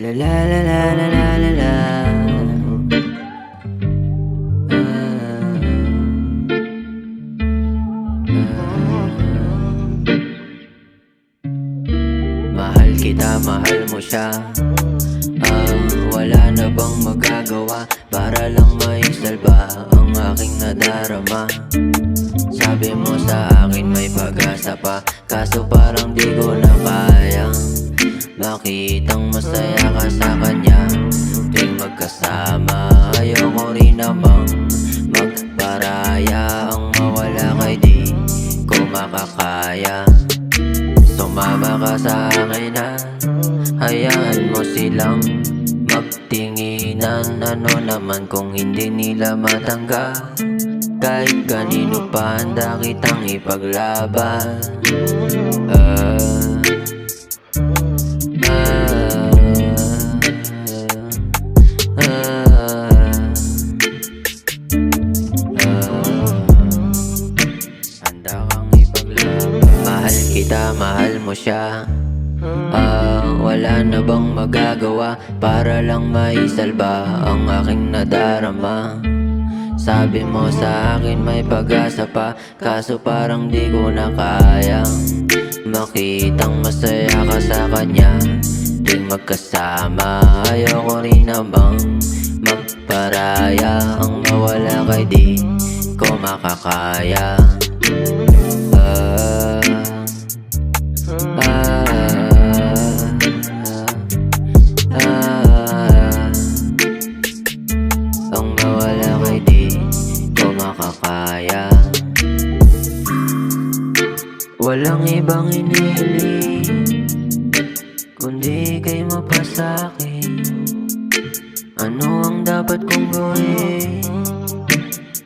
La la la la la la la la. Mahal kita, mahal mo siya. Wala na bang magagawa para lang maisalba ang aking nadarama? Sabi mo sa akin may pag-asa pa, kaso parang di ko na kayang makitang masaya ka sa kanya. Tuwing magkasama, ayoko rin namang magparaya. Ang mawala kay di ko makakaya. Sumama ka sa akin na hayaan mo silang magtinginan. Ano naman kung hindi nila matanggap? Kahit kanino pa handa kitang ipaglaban. Handa kang ipaglaban. Mahal kita, mahal mo siya. Wala na bang magagawa para lang maisalba ang aking nadarama? Sabi mo sa akin may pag-asa pa, kaso parang di ko na kayang makitang masaya ka sa kanya. Tuwing magkasama, ayoko rin namang magparaya. Ang mawala kay di ko makakaya. Ang mawala kay di ko makakaya. Walang ibang inihiling kundi kay mapasakin. Ano ang dapat kong gawin?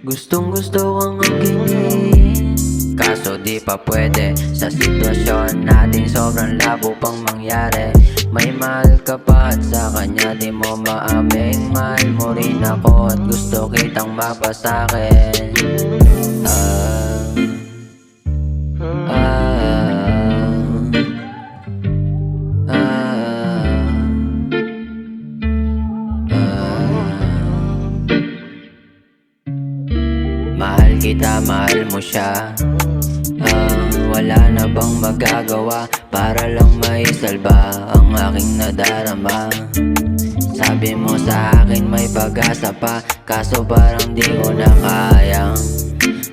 Gustong gusto kang angkinin, kaso di pa pwede. Sa sitwasyon natin sobrang labo pang mangyari. May mahal ka pa at sa kanya di mo maaming. Mahal mo rin ako at gusto kitang mapasakin. Mahal kita, mahal mo siya. Wala na bang magagawa para lang maisalba ang aking nadarama? Sabi mo sa akin may pag-asa pa, kaso parang di ko na kayang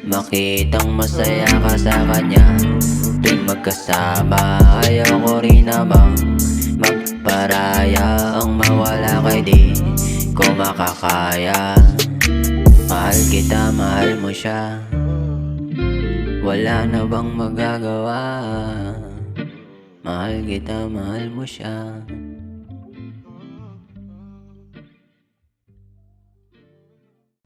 makitang masaya ka sa kanya. Tuwing magkasama, ayoko rin namang magparaya. Ang mawala kay di ko makakaya. Mahal kita, mahal mo siya. Wala na bang magagawa? Mahal kita, mahal mo siya.